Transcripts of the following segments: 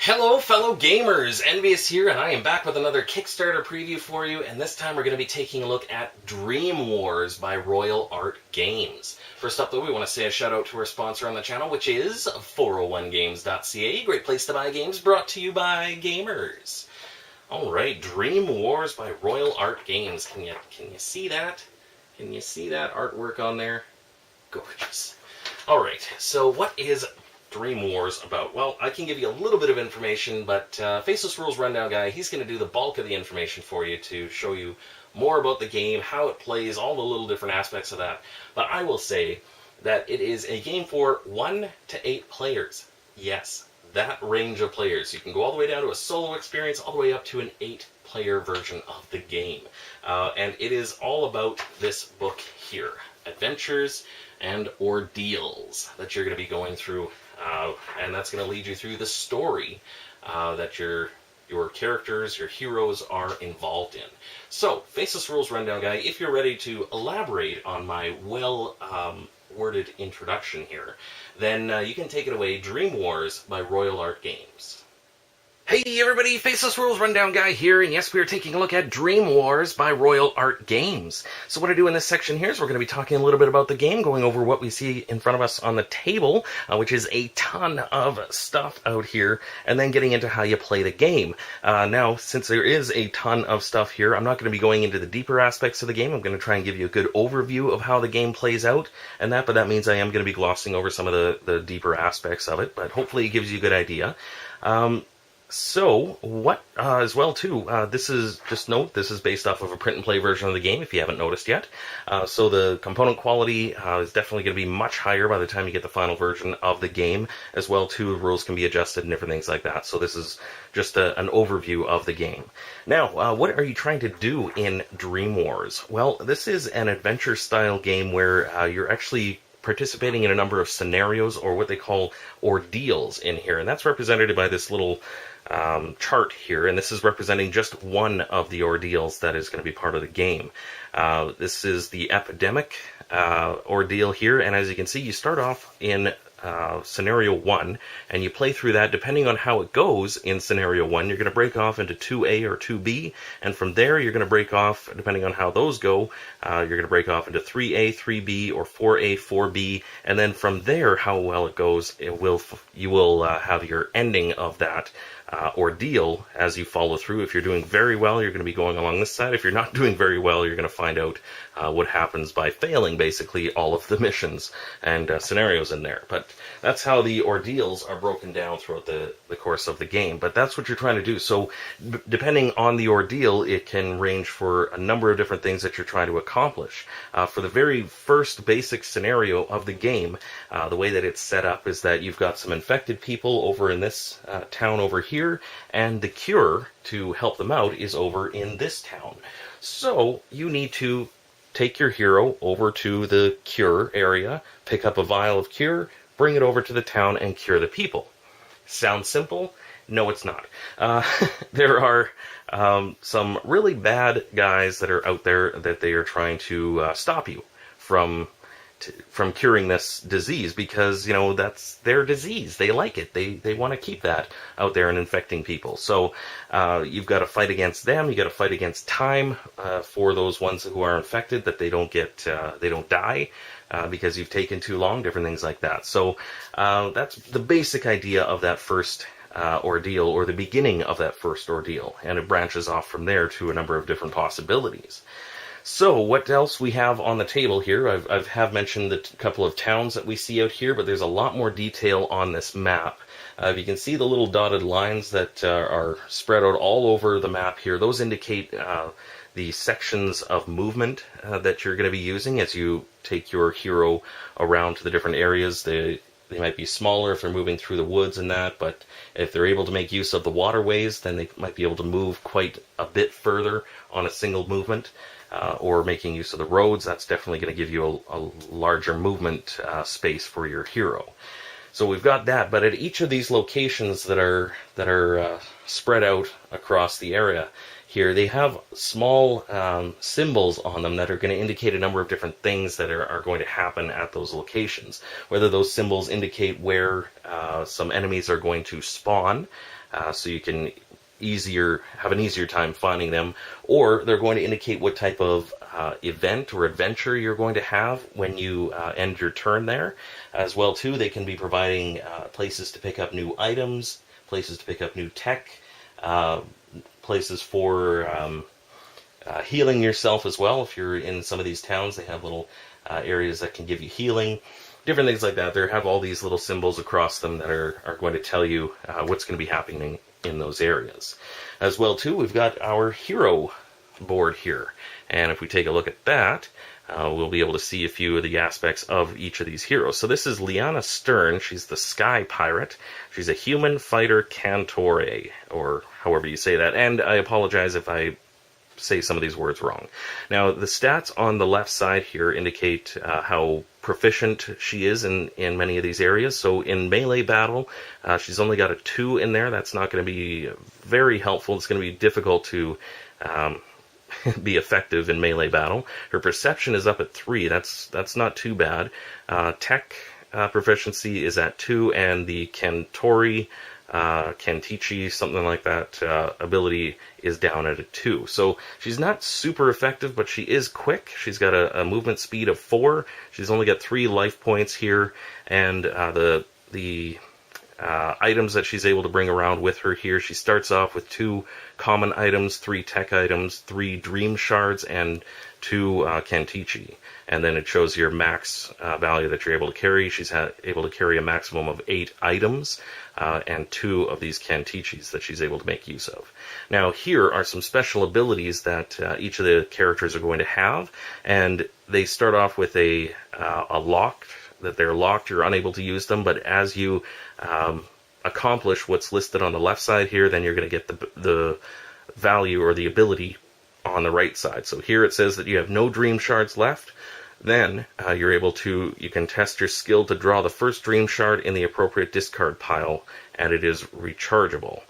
Hello fellow gamers, NVS here, and I am back with another Kickstarter preview for you, and this time we're going to be taking a look at Dreamwars by Royal Art Games. First up though, we want to say a shout out to our sponsor on the channel, which is 401games.ca, great place to buy games, brought to you by gamers. Alright, Dreamwars by Royal Art Games. Can you see that? Can you see that artwork on there? Gorgeous. Alright, so what is Dreamwars about? Well, I can give you a little bit of information, but Faceless Rules Rundown Guy, he's going to do the bulk of the information for you to show you more about the game, how it plays, all the little different aspects of that. But I will say that it is a game for 1 to 8 players. Yes, that range of players. You can go all the way down to a solo experience, all the way up to an 8-player version of the game. And it is all about this book here, Adventures and Ordeals, that you're going to be going through. And that's going to lead you through the story that your characters, your heroes are involved in. So, Faceless Rules Rundown Guy, if you're ready to elaborate on my worded introduction here, then you can take it away. Dreamwars by Royal Art Games. Hey everybody, Faceless Rules Rundown Guy here, and yes, we are taking a look at Dreamwars by Royal Art Games. So what I do in this section here is we're going to be talking a little bit about the game, going over what we see in front of us on the table, which is a ton of stuff out here, and then getting into how you play the game. Now, since there is a ton of stuff here, I'm not going to be going into the deeper aspects of the game. I'm going to try and give you a good overview of how the game plays out, and but that means I am going to be glossing over some of the deeper aspects of it, but hopefully it gives you a good idea. So, what, as well, too, this is, just note, this is based off of a print-and-play version of the game, if you haven't noticed yet. So the component quality is definitely going to be much higher by the time you get the final version of the game. As well, too, the rules can be adjusted and different things like that. So this is just an overview of the game. Now, what are you trying to do in Dreamwars? Well, this is an adventure-style game where you're actually participating in a number of scenarios, or what they call ordeals in here. And that's represented by this little chart here, and this is representing just one of the ordeals that is going to be part of the game. This is the epidemic ordeal here, and as you can see, you start off in scenario 1, and you play through that. Depending on how it goes in scenario 1, you're going to break off into 2A or 2B, and from there you're going to break off, depending on how those go, you're going to break off into 3A, 3B, or 4A, 4B, and then from there, how well it goes, you will have your ending of that ordeal as you follow through. If you're doing very well, you're going to be going along this side. If you're not doing very well, you're going to find out what happens by failing, basically, all of the missions and scenarios in there. But that's how the ordeals are broken down throughout the course of the game. But that's what you're trying to do. So depending on the ordeal, it can range for a number of different things that you're trying to accomplish. For the very first basic scenario of the game, the way that it's set up is that you've got some infected people over in this town over here, and the cure to help them out is over in this town. So you need to take your hero over to the cure area, pick up a vial of cure, bring it over to the town, and cure the people. Sounds simple? No, it's not. There are some really bad guys that are out there that they are trying to stop you from curing this disease, because, you know, that's their disease. They like it. They want to keep that out there and infecting people. So you've got to fight against them. You got to fight against time for those ones who are infected, that they don't die because you've taken too long, different things like that. So that's the basic idea of that first ordeal, or the beginning of that first ordeal, and it branches off from there to a number of different possibilities. So, what else we have on the table here? I have mentioned the couple of towns that we see out here, but there's a lot more detail on this map. You can see the little dotted lines that are spread out all over the map here. Those indicate the sections of movement that you're going to be using as you take your hero around to the different areas. They might be smaller if they're moving through the woods and that, but if they're able to make use of the waterways, then they might be able to move quite a bit further on a single movement. Or making use of the roads, that's definitely going to give you a larger movement space for your hero. So we've got that, but at each of these locations that are spread out across the area, here, they have small symbols on them that are going to indicate a number of different things that are going to happen at those locations. Whether those symbols indicate where some enemies are going to spawn, so you can have an easier time finding them, or they're going to indicate what type of event or adventure you're going to have when you end your turn there. As well, too, they can be providing places to pick up new items, places to pick up new tech, places for healing yourself as well. If you're in some of these towns, they have little areas that can give you healing. Different things like that. They have all these little symbols across them that are going to tell you what's going to be happening in those areas. As well, too, we've got our hero board here. And if we take a look at that, we'll be able to see a few of the aspects of each of these heroes. So this is Liana Stern. She's the Sky Pirate. She's a human fighter Cantore, or however you say that. And I apologize if I say some of these words wrong. Now, the stats on the left side here indicate how proficient she is in many of these areas. So in melee battle, she's only got a 2 in there. That's not going to be very helpful. It's going to be difficult to be effective in melee battle. Her perception is up at 3. That's not too bad. Tech proficiency is at 2, and the Kentori, Kentichi, something like that, ability is down at a 2. So she's not super effective, but she is quick. She's got a movement speed of 4. She's only got 3 life points here, and the items that she's able to bring around with her here, she starts off with 2 common items, 3 tech items, 3 dream shards, and 2 Kentichi. And then it shows your max value that you're able to carry. She's able to carry a maximum of 8 items and 2 of these Kentichis that she's able to make use of. Now, here are some special abilities that each of the characters are going to have, and they start off with a locked, that they're locked, you're unable to use them, but as you accomplish what's listed on the left side here, then you're going to get the value or the ability on the right side. So here it says that you have no dream shards left. Then you can test your skill to draw the first dream shard in the appropriate discard pile, and it is rechargeable.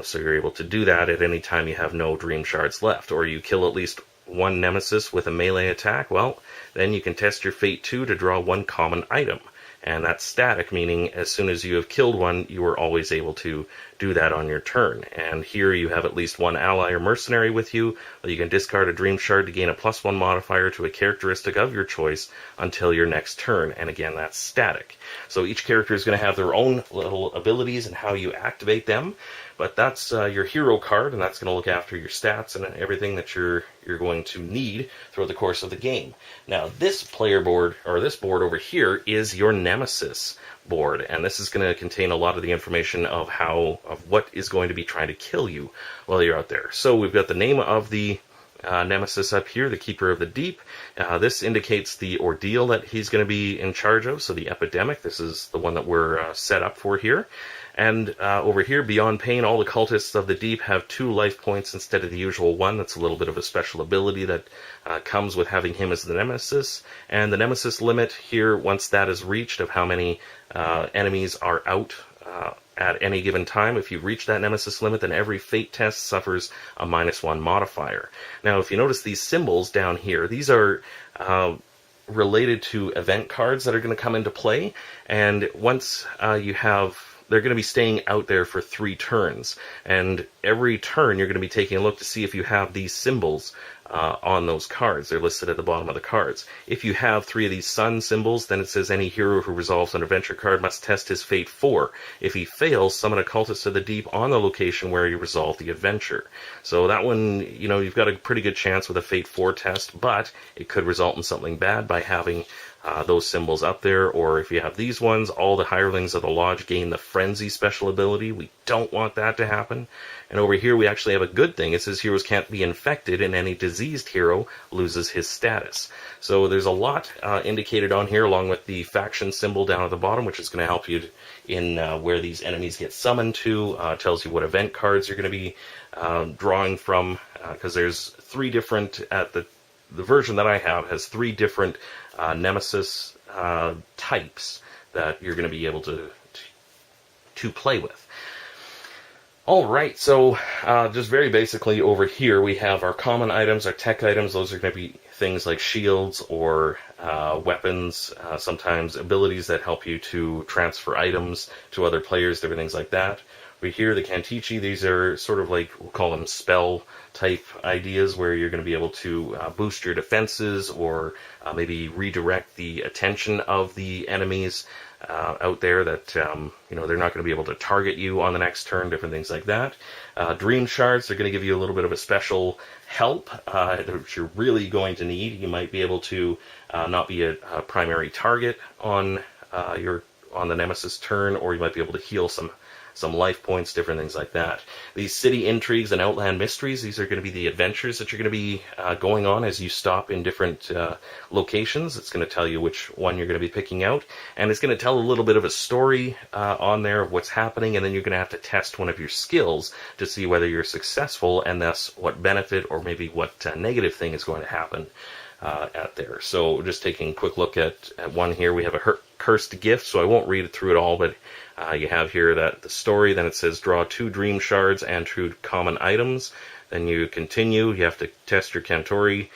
So you're able to do that at any time you have no dream shards left. Or you kill at least 1 nemesis with a melee attack, well, then you can test your fate 2 to draw 1 common item. And that's static, meaning as soon as you have killed one, you are always able to do that on your turn. And here you have at least 1 ally or mercenary with you. You can discard a dream shard to gain a +1 modifier to a characteristic of your choice until your next turn. And again, that's static. So each character is going to have their own little abilities and how you activate them. But that's your hero card, and that's going to look after your stats and everything that you're going to need throughout the course of the game. Now, this player board, or this board over here, is your Nemesis board, and this is going to contain a lot of the information of what is going to be trying to kill you while you're out there. So we've got the name of the Nemesis up here, the Keeper of the Deep. This indicates the ordeal that he's going to be in charge of, so the epidemic. This is the one that we're set up for here. And over here, Beyond Pain, all the cultists of the deep have 2 life points instead of the usual 1. That's a little bit of a special ability that comes with having him as the Nemesis. And the Nemesis limit here, once that is reached, of how many enemies are out at any given time, if you reach that Nemesis limit, then every fate test suffers a -1 modifier. Now, if you notice these symbols down here, these are related to event cards that are going to come into play. And once they're going to be staying out there for 3 turns. And every turn you're going to be taking a look to see if you have these symbols on those cards. They're listed at the bottom of the cards. If you have 3 of these sun symbols, then it says any hero who resolves an adventure card must test his fate 4. If he fails, summon a cultist of the deep on the location where you resolve the adventure. So that one, you've got a pretty good chance with a fate 4 test, but it could result in something bad by having those symbols up there. Or if you have these ones, all the hirelings of the lodge gain the frenzy special ability. We don't want that to happen. And over here we actually have a good thing. It says heroes can't be infected, and any diseased hero loses his status. So there's a lot indicated on here, along with the faction symbol down at the bottom, which is going to help you in where these enemies get summoned to. Tells you what event cards you're going to be drawing from, because there's 3 different, the version that I have has 3 different Nemesis types that you're going to be able to play with. All right, so just very basically over here we have our common items, our tech items. Those are going to be things like shields or weapons, sometimes abilities that help you to transfer items to other players, different things like that. Over here, the Kantichi, these are sort of like, we'll call them spell type ideas where you're going to be able to boost your defenses or maybe redirect the attention of the enemies out there that, you know, they're not going to be able to target you on the next turn, different things like that. Dream shards are going to give you a little bit of a special help, which you're really going to need. You might be able to not be a primary target on on the Nemesis turn, or you might be able to heal some life points, different things like that. These city intrigues and outland mysteries, these are going to be the adventures that you're going to be going on as you stop in different locations. It's going to tell you which one you're going to be picking out, and it's going to tell a little bit of a story on there of what's happening, and then you're going to have to test one of your skills to see whether you're successful, and thus what benefit or maybe what negative thing is going to happen at there. So just taking a quick look at one here, we have a cursed gift, so I won't read it through it all, but you have here that the story, then it says draw 2 dream shards and 2 common items. Then you continue, you have to test your Kantori.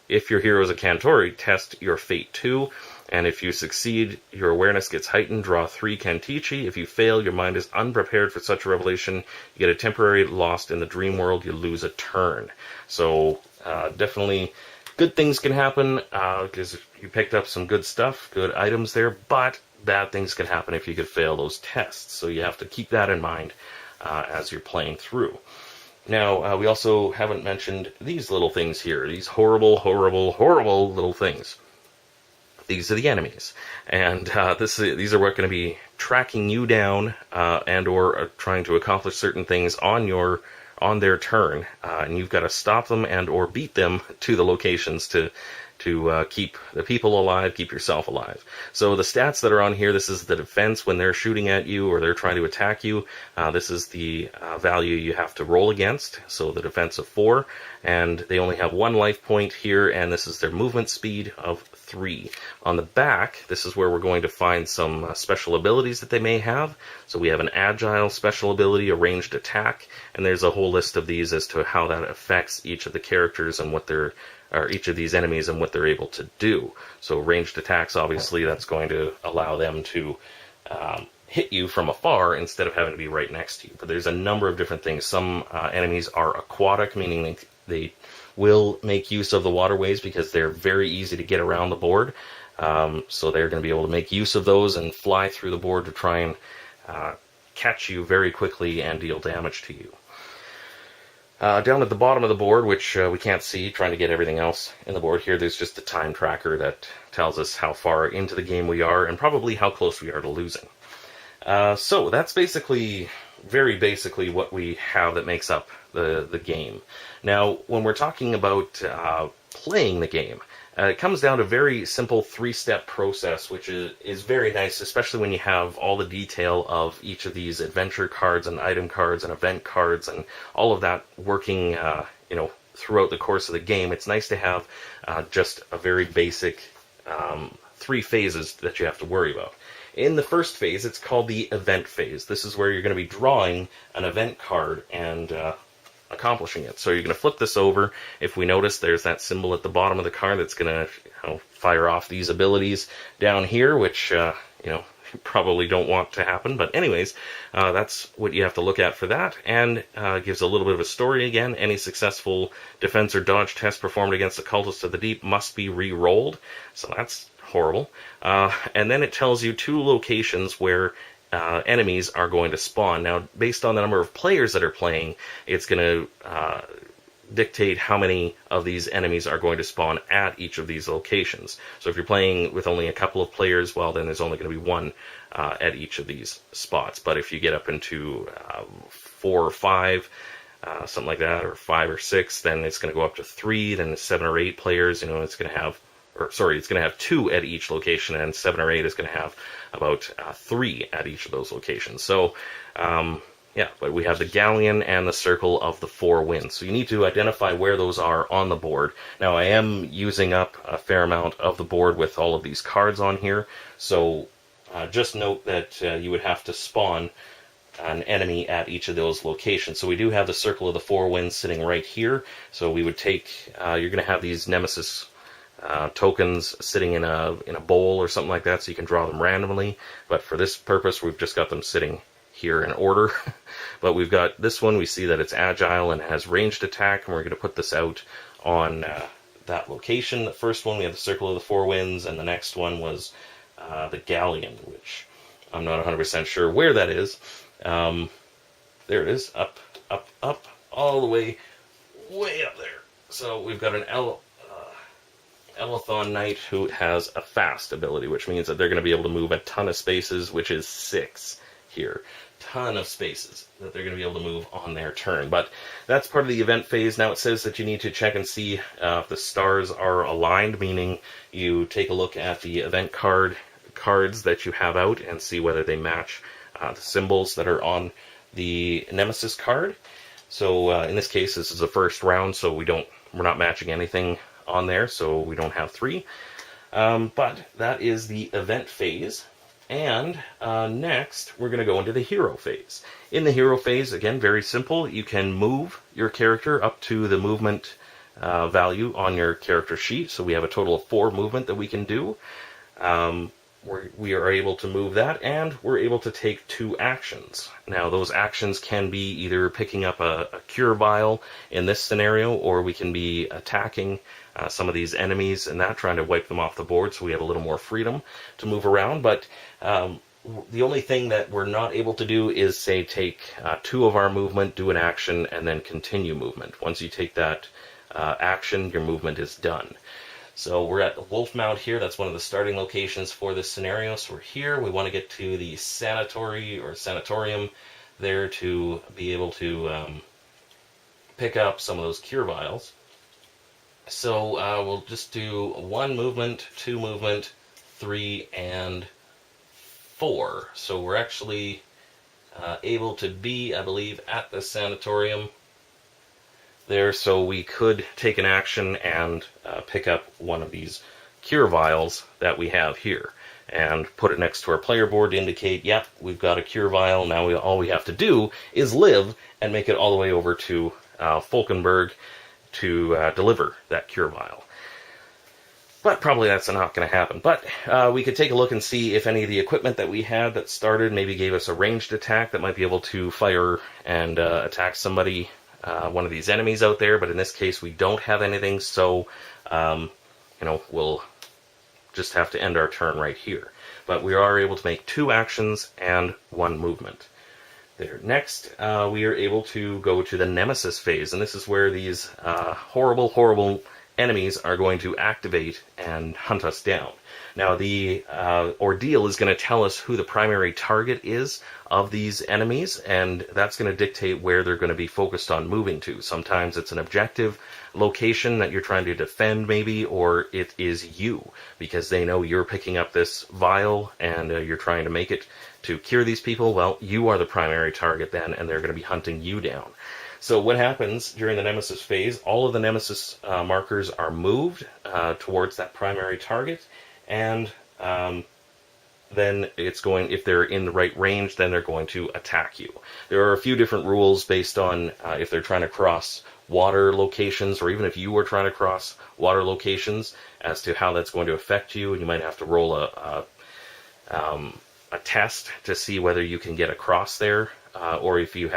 If your hero is a Kantori, test your fate 2. And if you succeed, your awareness gets heightened, draw 3 Kantichi. If you fail, your mind is unprepared for such a revelation. You get a temporary lost in the dream world, you lose a turn. So definitely good things can happen because you picked up some good stuff, good items there, but bad things can happen if you could fail those tests. So you have to keep that in mind as you're playing through. Now, we also haven't mentioned these little things here, these horrible, horrible, horrible little things. These are the enemies, and these are what going to be tracking you down and or trying to accomplish certain things on their turn, and you've got to stop them and or beat them to the locations to keep the people alive, keep yourself alive. So the stats that are on here, this is the defense when they're shooting at you or they're trying to attack you. This is the value you have to roll against, so the defense of 4, and they only have 1 life point here, and this is their movement speed of 3. On the back, this is where we're going to find some special abilities that they may have. So we have an agile special ability, a ranged attack, and there's a whole list of these as to how that affects each of the characters and what they're or each of these enemies and what they're able to do. So ranged attacks, obviously, that's going to allow them to hit you from afar instead of having to be right next to you. But there's a number of different things. Some enemies are aquatic, meaning they will make use of the waterways because they're very easy to get around the board. So they're going to be able to make use of those and fly through the board to try and catch you very quickly and deal damage to you. Down at the bottom of the board, which we can't see, trying to get everything else in the board here, there's just a time tracker that tells us how far into the game we are and probably how close we are to losing. So that's basically, very basically, what we have that makes up the game. Now, when we're talking about playing the game, it comes down to a very simple 3-step process, which is very nice, especially when you have all the detail of each of these adventure cards and item cards and event cards and all of that working, throughout the course of the game. It's nice to have just a very basic 3 phases that you have to worry about. In the first phase, it's called the event phase. This is where you're going to be drawing an event card and accomplishing it. So you're going to flip this over. If we notice, there's that symbol at the bottom of the card that's going to fire off these abilities down here, which you probably don't want to happen. But anyways, that's what you have to look at for that, and gives a little bit of a story again. Any successful defense or dodge test performed against the cultists of the deep must be re-rolled. So that's horrible. And then it tells you 2 locations where enemies are going to spawn. Now, based on the number of players that are playing, it's going to dictate how many of these enemies are going to spawn at each of these locations. So if you're playing with only a couple of players, well, then there's only going to be 1 at each of these spots. But if you get up into 4 or 5, something like that, or 5 or 6, then it's going to go up to 3, then 7 or 8 players, it's going to have it's going to have 2 at each location, and 7 or 8 is going to have about 3 at each of those locations. So, but we have the galleon and the circle of the 4 winds. So you need to identify where those are on the board. Now, I am using up a fair amount of the board with all of these cards on here, so just note that you would have to spawn an enemy at each of those locations. So we do have the Circle of the Four Winds sitting right here. So we would take, you're going to have these Nemesis tokens sitting in a bowl or something like that, so you can draw them randomly. But for this purpose, we've just got them sitting here in order. But we've got this one, we see that it's agile and has ranged attack, and we're going to put this out on that location. The first one, we have the Circle of the Four Winds, and the next one was the Galleon, which I'm not 100% sure where that is. There it is, up, up, up, all the way up there. So we've got an Elethon Knight who has a fast ability, which means that they're going to be able to move a ton of spaces, which is 6 here. Ton of spaces that they're going to be able to move on their turn. But that's part of the event phase. Now it says that you need to check and see if the stars are aligned, meaning you take a look at the event cards that you have out and see whether they match the symbols that are on the Nemesis card. So in this case, this is the first round, so we're not matching anything on there, so we don't have 3. But that is the event phase. And next, we're going to go into the hero phase. In the hero phase, again, very simple. You can move your character up to the movement value on your character sheet. So we have a total of 4 movement that we can do. We are able to move that, and we're able to take 2 actions. Now, those actions can be either picking up a cure vial in this scenario, or we can be attacking some of these enemies and trying to wipe them off the board, so we have a little more freedom to move around. But the only thing that we're not able to do is, say, take 2 of our movement, do an action, and then continue movement. Once you take that action, your movement is done. So we're at the Wolf Mount here. That's one of the starting locations for this scenario. So we're here. We want to get to the sanatorium there to be able to pick up some of those cure vials. So we'll just do 1 movement, 2 movement, 3, and 4. So we're actually able to be, I believe, at the sanatorium there, so we could take an action and pick up one of these cure vials that we have here and put it next to our player board to indicate, yep, we've got a cure vial. Now all we have to do is live and make it all the way over to Falkenberg to deliver that cure vial. But probably that's not going to happen. But we could take a look and see if any of the equipment that we had that started maybe gave us a ranged attack that might be able to fire and attack somebody, one of these enemies out there. But in this case, we don't have anything, so we'll just have to end our turn right here. But we are able to make 2 actions and 1 movement. There. Next, we are able to go to the Nemesis phase, and this is where these horrible enemies are going to activate and hunt us down. Now, the ordeal is going to tell us who the primary target is of these enemies, and that's going to dictate where they're going to be focused on moving to. Sometimes it's an objective location that you're trying to defend, maybe, or it is you, because they know you're picking up this vial and you're trying to make it to cure these people. Well, you are the primary target then, and they're going to be hunting you down. So what happens during the Nemesis phase, all of the Nemesis markers are moved towards that primary target, and then it's going, if they're in the right range, then they're going to attack you. There are a few different rules based on if they're trying to cross water locations, or even if you are trying to cross water locations, as to how that's going to affect you, and you might have to roll a test to see whether you can get across there, or if you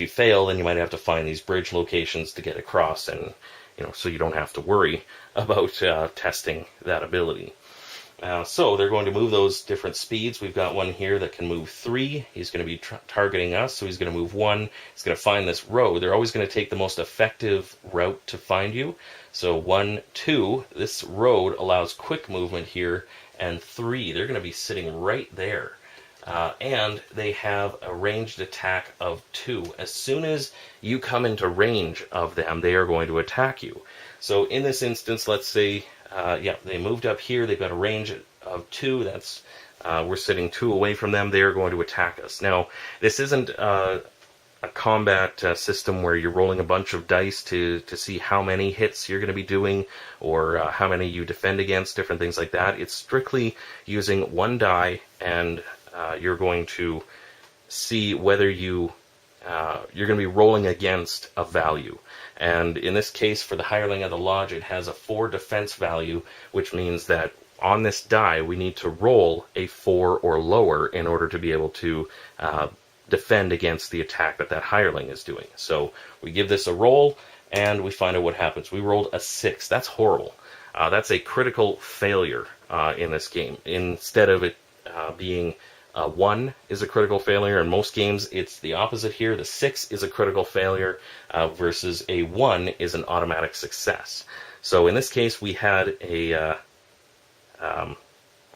fail, then you might have to find these bridge locations to get across, and so you don't have to worry about testing that ability. So they're going to move those different speeds. We've got one here that can move 3. He's going to be targeting us, so he's going to move 1. He's going to find this road. They're always going to take the most effective route to find you. So 1, 2, this road allows quick movement here, and 3, they're going to be sitting right there. And they have a ranged attack of 2. As soon as you come into range of them, they are going to attack you. So in this instance, let's say, they moved up here. They've got a range of 2. That's we're sitting 2 away from them. They are going to attack us. Now, this isn't a combat system where you're rolling a bunch of dice to see how many hits you're going to be doing, or how many you defend against, different things like that. It's strictly using 1 die, and you're going to see whether you're going to be rolling against a value. And in this case, for the Hireling of the Lodge, it has a 4 defense value, which means that on this die, we need to roll a 4 or lower in order to be able to defend against the attack that Hireling is doing. So we give this a roll, and we find out what happens. We rolled a 6. That's horrible. That's a critical failure in this game. Instead of it being 1 is a critical failure, in most games it's the opposite here. The 6 is a critical failure versus a 1 is an automatic success. So in this case, we had a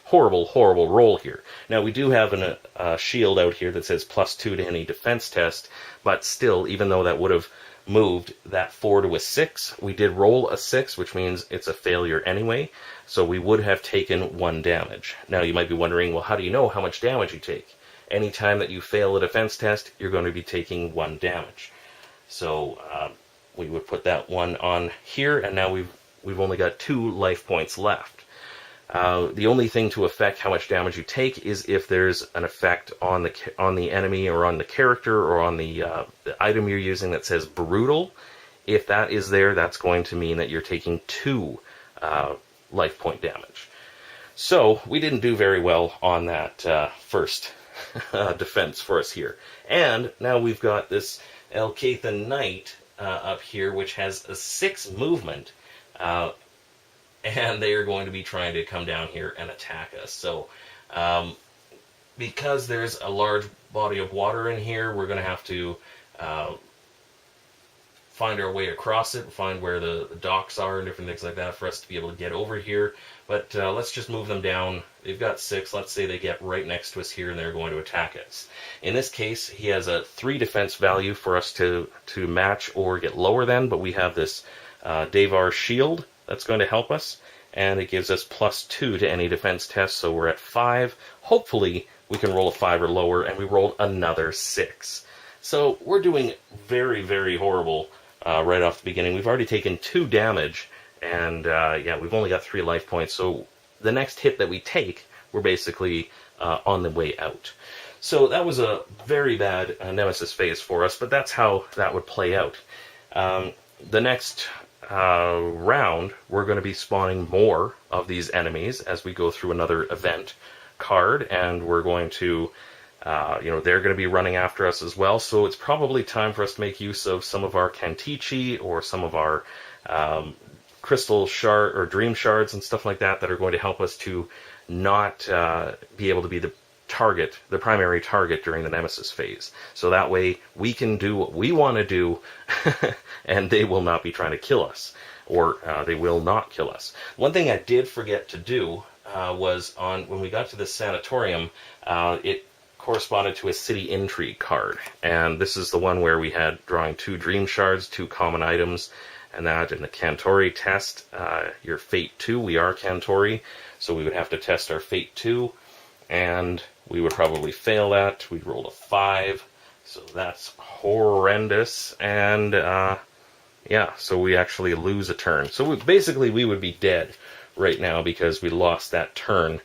horrible roll here. Now, we do have a shield out here that says +2 to any defense test, but still, even though that would have moved that 4 to a 6, we did roll a 6, which means it's a failure anyway, so we would have taken 1 damage. Now, you might be wondering, well, how do you know how much damage you take? Anytime that you fail a defense test, you're going to be taking 1 damage. So we would put that 1 on here, and now we've only got 2 life points left. The only thing to affect how much damage you take is if there's an effect on the enemy or on the character or on the item you're using that says brutal. If that is there, that's going to mean that you're taking 2 life point damage. So we didn't do very well on that first defense for us here. And now we've got this Elcathan Knight up here, which has a 6 movement. And they are going to be trying to come down here and attack us. So, because there's a large body of water in here, we're going to have to find our way across it, find where the docks are and different things like that for us to be able to get over here. But let's just move them down. They've got 6. Let's say they get right next to us here and they're going to attack us. In this case, he has a 3 defense value for us to match or get lower than, but we have this Davar shield that's going to help us, and it gives us +2 to any defense test, so we're at 5. Hopefully we can roll a 5 or lower, and we rolled another 6. So we're doing very, very horrible right off the beginning. We've already taken 2 damage, and yeah, we've only got 3 life points, so the next hit that we take, we're basically on the way out. So that was a very bad Nemesis phase for us, but that's how that would play out. The next round, we're going to be spawning more of these enemies as we go through another event card, and we're going to, they're going to be running after us as well, so it's probably time for us to make use of some of our Cantici or some of our crystal shard or dream shards and stuff like that that are going to help us to not be able to be the primary target during the Nemesis phase. So that way we can do what we want to do and they will not be trying to kill us, or they will not kill us. One thing I did forget to do was when we got to this sanatorium, it corresponded to a city intrigue card, and this is the one where we had drawing 2 dream shards, 2 common items, and that in the Cantori test, your Fate 2, we are Cantori, so we would have to test our Fate 2, and we would probably fail that. We'd roll a 5, so that's horrendous, and yeah, so we actually lose a turn. So basically we would be dead right now because we lost that turn,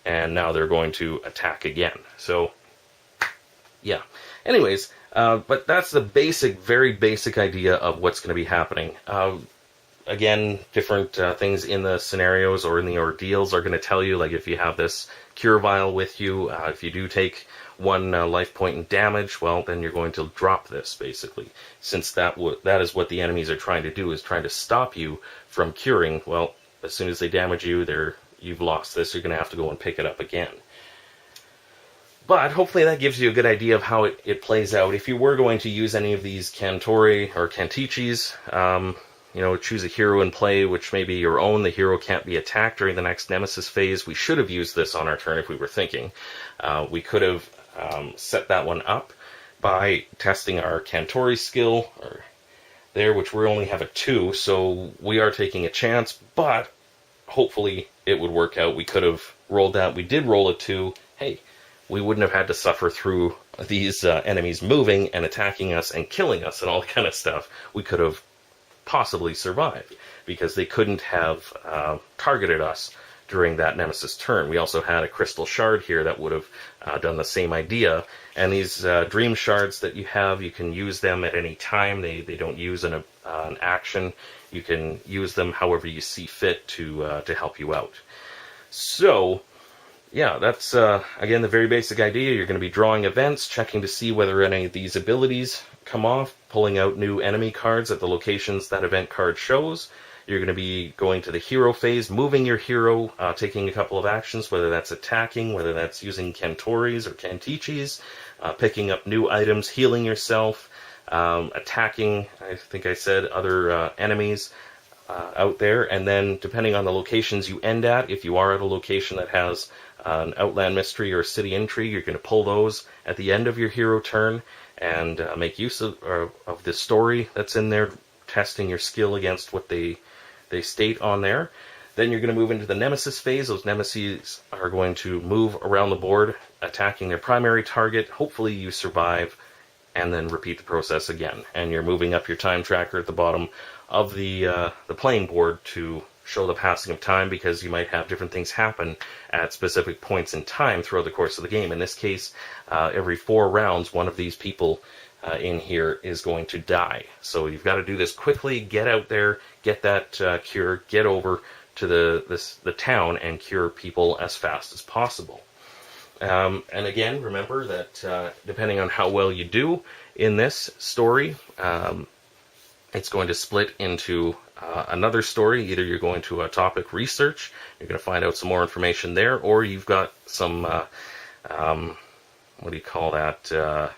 and now they're going to attack again. So, yeah. Anyways, but that's the very basic idea of what's going to be happening. Again, different things in the scenarios or in the ordeals are going to tell you, like if you have this cure vial with you, if you do take 1 life point in damage, well, then you're going to drop this, basically. Since that is what the enemies are trying to do, is trying to stop you from curing. Well, as soon as they damage you, you've lost this. You're going to have to go and pick it up again. But hopefully that gives you a good idea of how it plays out. If you were going to use any of these Cantori or Canticis, choose a hero and play which may be your own. The hero can't be attacked during the next Nemesis phase. We should have used this on our turn if we were thinking. We could have set that one up by testing our Cantori skill there, which we only have a 2, so we are taking a chance, but hopefully it would work out. We could have rolled that. We did roll a 2. Hey, we wouldn't have had to suffer through these enemies moving and attacking us and killing us and all that kind of stuff. We could have possibly survived because they couldn't have targeted us during that Nemesis turn. We also had a crystal shard here that would have done the same idea. And these dream shards that you have, you can use them at any time. They don't use an action. You can use them however you see fit to help you out. So, yeah, that's, again, the very basic idea. You're going to be drawing events, checking to see whether any of these abilities come off, pulling out new enemy cards at the locations that event card shows. You're going to be going to the hero phase, moving your hero, taking a couple of actions, whether that's attacking, whether that's using Kantoris or Kantichis, picking up new items, healing yourself, attacking, I think I said, other enemies out there. And then, depending on the locations you end at, if you are at a location that has an Outland Mystery or City Intrigue, you're going to pull those at the end of your hero turn and make use of the story that's in there, testing your skill against what they state on there. Then you're going to move into the Nemesis phase. Those Nemesis are going to move around the board, attacking their primary target. Hopefully you survive, and then repeat the process again. And you're moving up your time tracker at the bottom of the playing board to show the passing of time, because you might have different things happen at specific points in time throughout the course of the game. In this case, every 4 rounds, one of these people in here is going to die. So you've got to do this quickly, get out there, get that cure, get over to the town and cure people as fast as possible. And again, remember that depending on how well you do in this story, it's going to split into another story. Either you're going to a topic research, you're going to find out some more information there, or you've got some, what do you call that?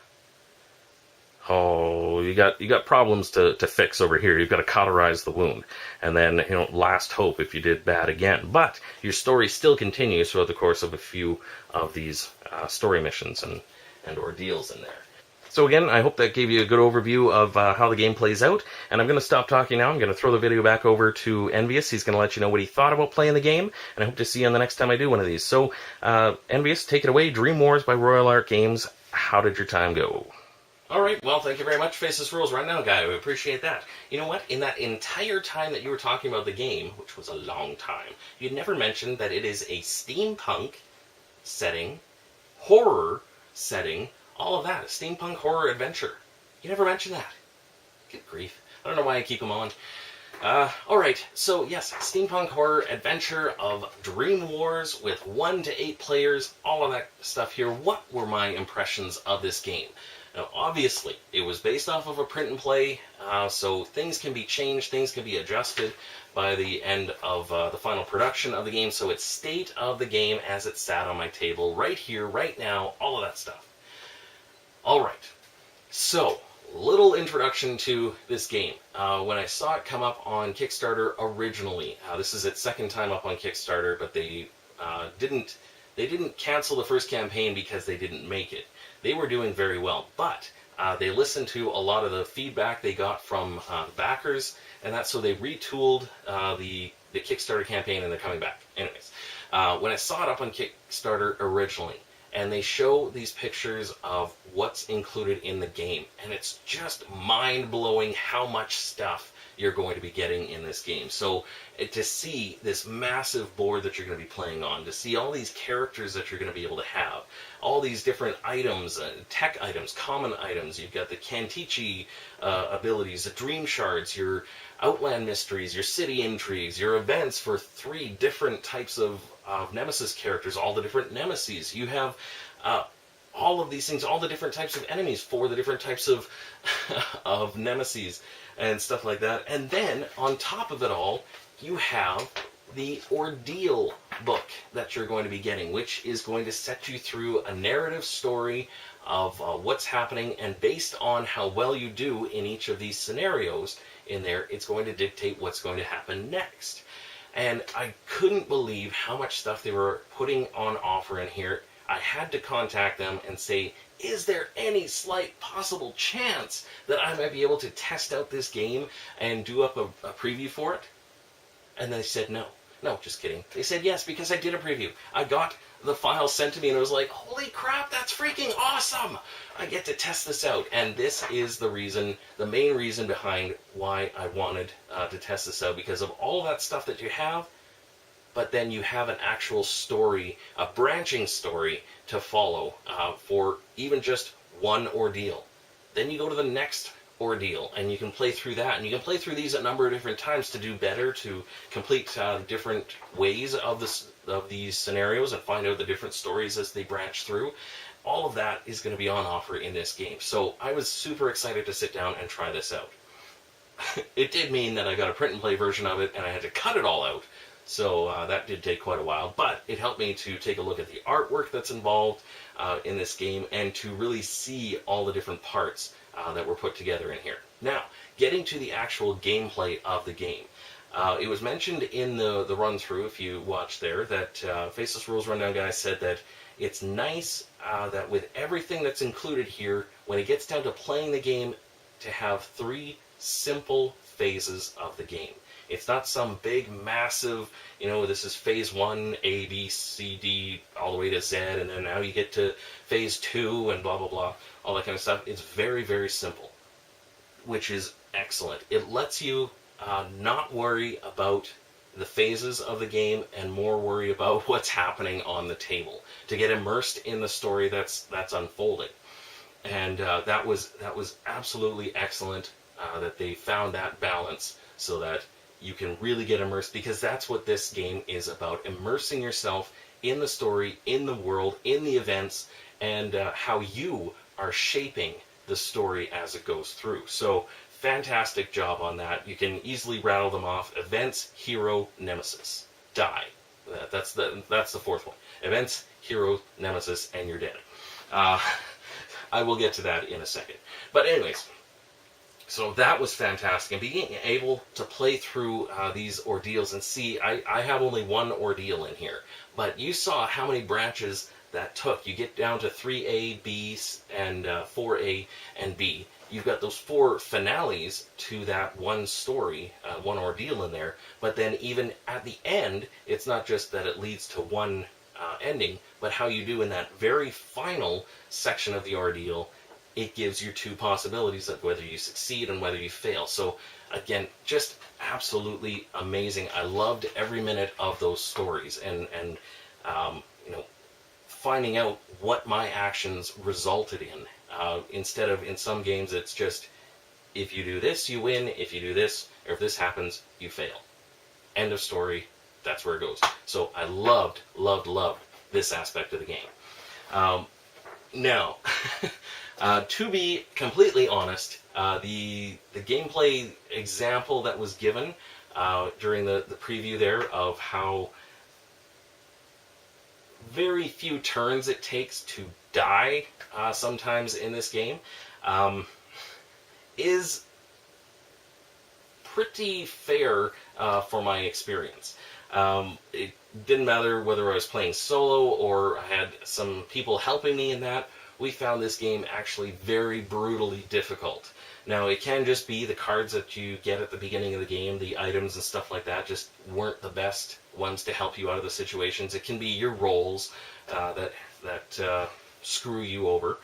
You got problems to fix over here. You've got to cauterize the wound, and then, last hope if you did bad again. But your story still continues throughout the course of a few of these story missions and ordeals in there. So again, I hope that gave you a good overview of how the game plays out, and I'm going to stop talking now. I'm going to throw the video back over to Envious. He's going to let you know what he thought about playing the game, and I hope to see you on the next time I do one of these. So, Envious, take it away. Dreamwars by Royal Arc Games. How did your time go? Alright, well, thank you very much, Faceless Rules right now, guy. We appreciate that. You know what? In that entire time that you were talking about the game, which was a long time, you never mentioned that it is a steampunk setting, horror setting, all of that. A steampunk horror adventure. You never mentioned that. Good grief. I don't know why I keep them on. Alright, so yes, steampunk horror adventure of Dreamwars with 1 to 8 players, all of that stuff here. What were my impressions of this game? Now, obviously, it was based off of a print and play, so things can be changed, things can be adjusted by the end of the final production of the game, so it's state of the game as it sat on my table right here, right now, all of that stuff. Alright, so, little introduction to this game. When I saw it come up on Kickstarter originally, this is its second time up on Kickstarter, but they didn't cancel the first campaign because they didn't make it. They were doing very well, but they listened to a lot of the feedback they got from backers, and that's so they retooled the Kickstarter campaign, and they're coming back. Anyways, when I saw it up on Kickstarter originally, and they show these pictures of what's included in the game, and it's just mind-blowing how much stuff you're going to be getting in this game. So to see this massive board that you're going to be playing on, to see all these characters that you're going to be able to have, all these different items, tech items, common items, you've got the Kantichi abilities, the Dream Shards, your Outland Mysteries, your City Intrigues, your events for 3 different types of Nemesis characters, all the different Nemesis. You have all of these things, all the different types of enemies for the different types of Nemesis and stuff like that. And then, on top of it all, you have the Ordeal book that you're going to be getting, which is going to set you through a narrative story of what's happening, and based on how well you do in each of these scenarios in there, it's going to dictate what's going to happen next. And I couldn't believe how much stuff they were putting on offer in here. I had to contact them and say, is there any slight possible chance that I might be able to test out this game and do up a preview for it? And they said no. No, just kidding. They said yes, because I did a preview. I got the file sent to me, and I was like, holy crap, that's freaking awesome! I get to test this out. And this is the reason, the main reason behind why I wanted to test this out, because of all that stuff that you have, but then you have an actual story, a branching story to follow for even just one ordeal. Then you go to the next ordeal, and you can play through that, and you can play through these a number of different times to do better, to complete different ways of these scenarios and find out the different stories as they branch through. All of that is going to be on offer in this game. So I was super excited to sit down and try this out. It did mean that I got a print and play version of it, and I had to cut it all out. So that did take quite a while, but it helped me to take a look at the artwork that's involved in this game and to really see all the different parts that were put together in here. Now, getting to the actual gameplay of the game. It was mentioned in the run-through, if you watched there, that Faceless Rules Rundown guy said that it's nice that with everything that's included here, when it gets down to playing the game, to have 3 simple phases of the game. It's not some big, massive, this is phase 1, A, B, C, D, all the way to Z, and then now you get to phase 2, and blah, blah, blah, all that kind of stuff. It's very, very simple, which is excellent. It lets you not worry about the phases of the game and more worry about what's happening on the table, to get immersed in the story that's unfolding. And that was absolutely excellent that they found that balance so that you can really get immersed, because that's what this game is about, immersing yourself in the story, in the world, in the events, and how you are shaping the story as it goes through. So, fantastic job on that. You can easily rattle them off. Events, hero, nemesis. Die. That's the 4th one. Events, hero, nemesis, and you're dead. I will get to that in a second. But anyways, so that was fantastic. And being able to play through these ordeals and see, I have only one ordeal in here, but you saw how many branches that took. You get down to 3A, B, and 4A and B. You've got those 4 finales to that one story, one ordeal in there, but then even at the end, it's not just that it leads to one ending, but how you do in that very final section of the ordeal, it gives you 2 possibilities of whether you succeed and whether you fail. So again, just absolutely amazing. I loved every minute of those stories, and finding out what my actions resulted in. Instead of, in some games, it's just, if you do this, you win. If you do this, or if this happens, you fail. End of story. That's where it goes. So I loved this aspect of the game. Now, to be completely honest, the gameplay example that was given during the preview there of how very few turns it takes to die sometimes in this game is pretty fair for my experience. It didn't matter whether I was playing solo or I had some people helping me in that. We found this game actually very brutally difficult. Now, it can just be the cards that you get at the beginning of the game, the items and stuff like that, just weren't the best ones to help you out of the situations. It can be your rolls that screw you over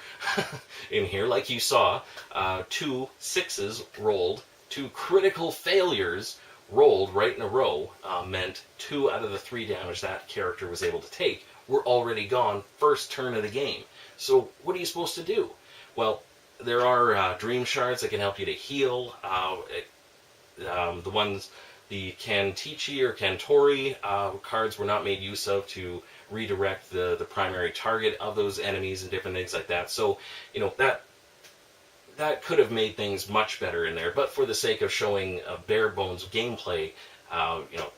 in here. Like you saw, 2 6s rolled, 2 critical failures rolled right in a row meant 2 out of the 3 damage that character was able to take were already gone first turn of the game. So what are you supposed to do? Well, there are dream shards that can help you to heal. The Kantichi or Kantori cards were not made use of to redirect the primary target of those enemies and different things like that. So, that could have made things much better in there. But for the sake of showing a bare bones gameplay,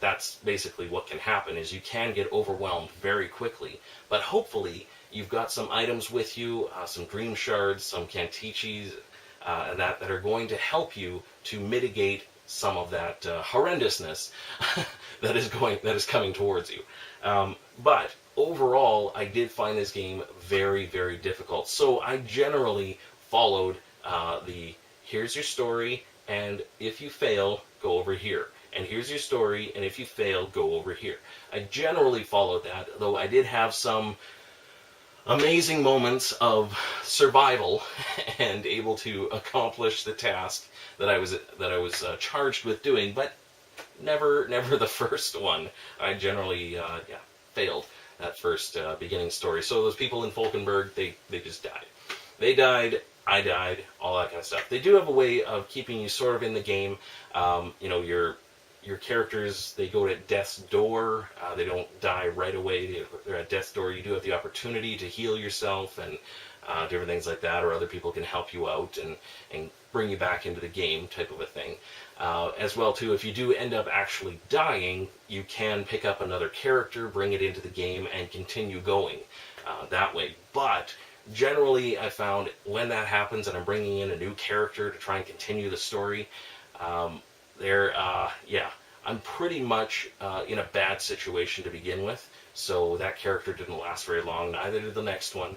that's basically what can happen, is you can get overwhelmed very quickly. But hopefully you've got some items with you, some dream shards, some Kantichis, that are going to help you to mitigate some of that horrendousness that is coming towards you. But overall, I did find this game very, very difficult. So I generally followed here's your story, and if you fail, go over here. And here's your story, and if you fail, go over here. I generally followed that, though I did have some amazing moments of survival and able to accomplish the task that I was charged with doing. But never the first one. I generally, failed that first beginning story. So those people in Falkenberg, they just died. They died, I died, all that kind of stuff. They do have a way of keeping you sort of in the game. Your characters, they go to death's door. They don't die right away. They're at death's door. You do have the opportunity to heal yourself and different things like that, or other people can help you out and bring you back into the game, type of a thing. As well, too, if you do end up actually dying, you can pick up another character, bring it into the game, and continue going that way. But generally, I found when that happens and I'm bringing in a new character to try and continue the story, I'm pretty much in a bad situation to begin with. So that character didn't last very long, neither did the next one,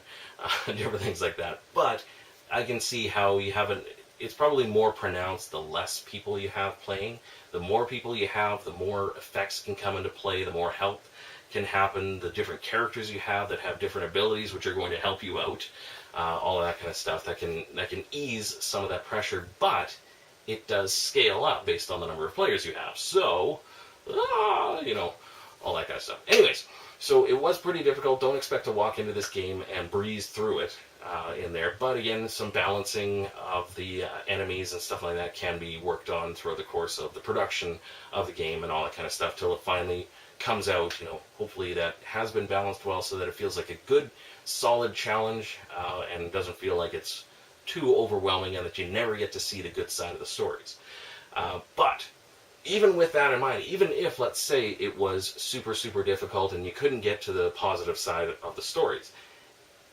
different things like that. But I can see how you haven't. It's probably more pronounced the less people you have playing. The more people you have, the more effects can come into play, the more help can happen, the different characters you have that have different abilities which are going to help you out, all of that kind of stuff that can ease some of that pressure, but it does scale up based on the number of players you have. So, all that kind of stuff. Anyways, so it was pretty difficult. Don't expect to walk into this game and breeze through it in there. But again, some balancing of the enemies and stuff like that can be worked on throughout the course of the production of the game and all that kind of stuff till it finally comes out. Hopefully that has been balanced well so that it feels like a good, solid challenge and doesn't feel like it's too overwhelming and that you never get to see the good side of the stories. But even with that in mind, even if, let's say, it was super, super difficult and you couldn't get to the positive side of the stories,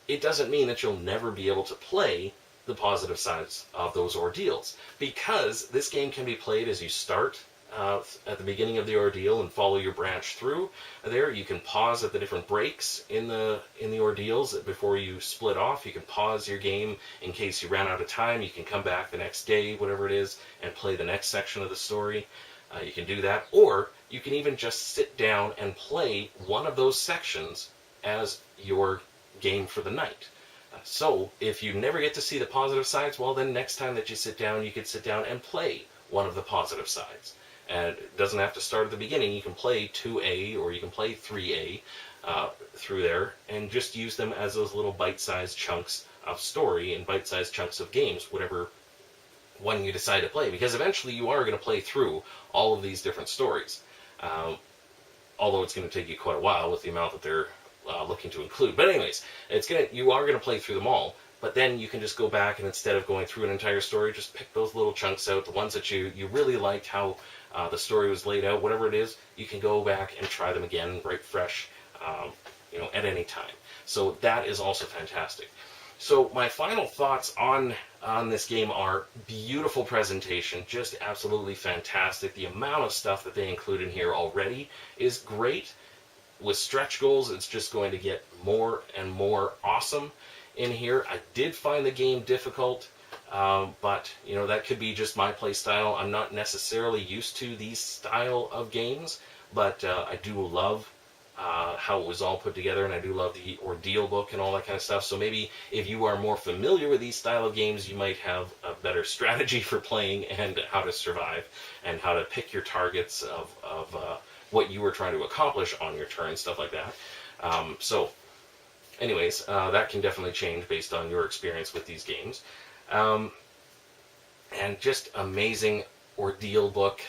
it doesn't mean that you'll never be able to play the positive sides of those ordeals, because this game can be played as you start at the beginning of the ordeal and follow your branch through there. You can pause at the different breaks in the ordeals before you split off. You can pause your game in case you ran out of time. You can come back the next day, whatever it is, and play the next section of the story. You can do that, or you can even just sit down and play one of those sections as your game for the night. So if you never get to see the positive sides, well, then next time that you sit down, you could sit down and play one of the positive sides. And it doesn't have to start at the beginning. You can play 2A or you can play 3A through there and just use them as those little bite-sized chunks of story and bite-sized chunks of games, whatever one you decide to play. Because eventually you are going to play through all of these different stories. Although it's going to take you quite a while with the amount that they're looking to include. But anyways, you are going to play through them all. But then you can just go back and instead of going through an entire story, just pick those little chunks out, the ones that you really liked, how the story was laid out, whatever it is, you can go back and try them again, right fresh, at any time. So that is also fantastic. So my final thoughts on this game are beautiful presentation, just absolutely fantastic. The amount of stuff that they include in here already is great. With stretch goals, it's just going to get more and more awesome in here. I did find the game difficult, but that could be just my play style. I'm not necessarily used to these style of games, but I do love how it was all put together, and I do love the ordeal book and all that kind of stuff. So maybe if you are more familiar with these style of games, you might have a better strategy for playing and how to survive and how to pick your targets of what you were trying to accomplish on your turn, stuff like that. So anyways, that can definitely change based on your experience with these games. And just amazing ordeal book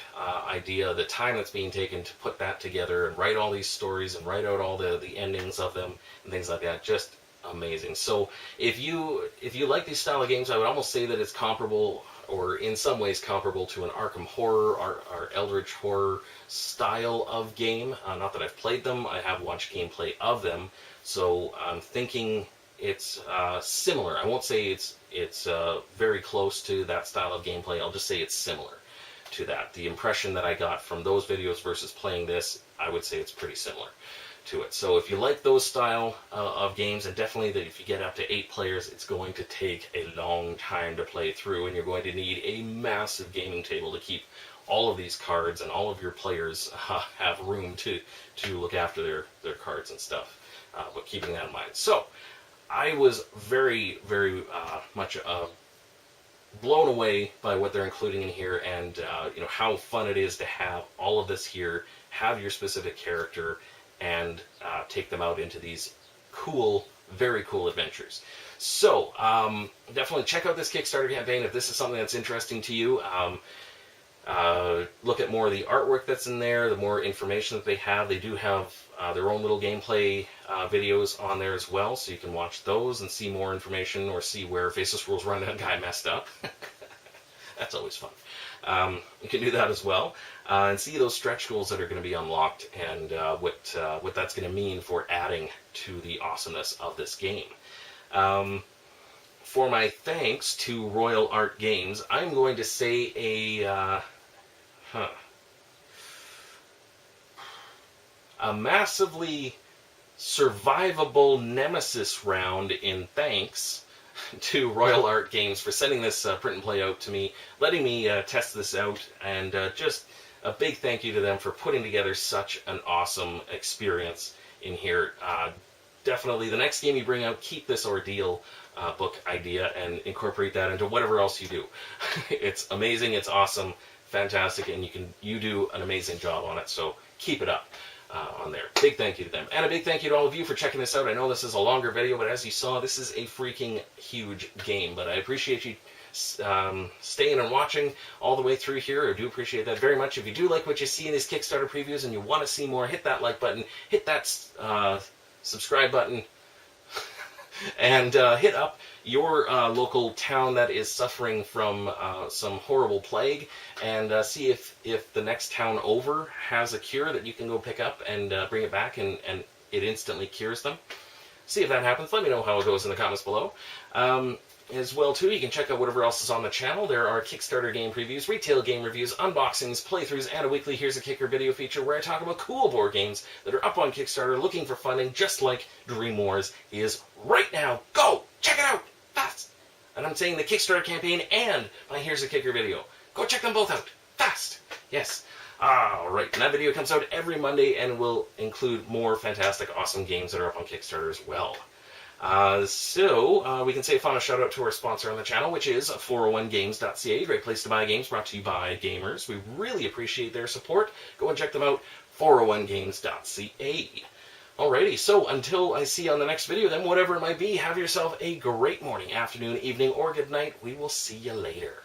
idea, the time that's being taken to put that together and write all these stories and write out all the endings of them and things like that, just amazing. So if you like these style of games, I would almost say that it's comparable, or in some ways comparable, to an Arkham Horror or Eldritch Horror style of game. Not that I've played them, I have watched gameplay of them, so I'm thinking it's similar. I won't say it's very close to that style of gameplay, I'll just say it's similar to that. The impression that I got from those videos versus playing this, I would say it's pretty similar to it. So if you like those style of games, and definitely that if you get up to 8 players, it's going to take a long time to play through, and you're going to need a massive gaming table to keep all of these cards, and all of your players have room to look after their cards and stuff, but keeping that in mind. So I was very, very much blown away by what they're including in here, and you know how fun it is to have all of this here, have your specific character, and take them out into these cool, very cool adventures. So definitely check out this Kickstarter campaign if this is something that's interesting to you. Look at more of the artwork that's in there, the more information that they have. They do have their own little gameplay videos on there as well, so you can watch those and see more information, or see where Faceless Rules Rundown guy messed up. That's always fun. You can do that as well, and see those stretch goals that are going to be unlocked, and what that's going to mean for adding to the awesomeness of this game. For my thanks to Royal Art Games, I'm going to say a massively survivable nemesis round in thanks to Royal Art Games for sending this print and play out to me, letting me test this out, and just a big thank you to them for putting together such an awesome experience in here. Definitely, the next game you bring out, keep this Ordeal book idea and incorporate that into whatever else you do. It's amazing, it's awesome, fantastic, and you do an amazing job on it, so keep it up on there. Big thank you to them. And a big thank you to all of you for checking this out. I know this is a longer video, but as you saw, this is a freaking huge game, but I appreciate you staying and watching all the way through here. I do appreciate that very much. If you do like what you see in these Kickstarter previews and you want to see more, hit that like button, hit that subscribe button, and hit up your local town that is suffering from some horrible plague, and see if the next town over has a cure that you can go pick up and bring it back, and it instantly cures them. See if that happens. Let me know how it goes in the comments below. As well, too, you can check out whatever else is on the channel. There are Kickstarter game previews, retail game reviews, unboxings, playthroughs, and a weekly Here's a Kicker video feature where I talk about cool board games that are up on Kickstarter looking for funding, just like Dreamwars is right now. Go! Check it out! Fast! And I'm saying the Kickstarter campaign and my Here's a Kicker video. Go check them both out! Fast! Yes. Alright, and that video comes out every Monday and will include more fantastic, awesome games that are up on Kickstarter as well. We can say a final shout out to our sponsor on the channel, which is 401games.ca, great place to buy games, brought to you by gamers. We really appreciate their support. Go and check them out, 401games.ca. Alrighty, so until I see you on the next video, then whatever it might be, have yourself a great morning, afternoon, evening, or good night. We will see you later.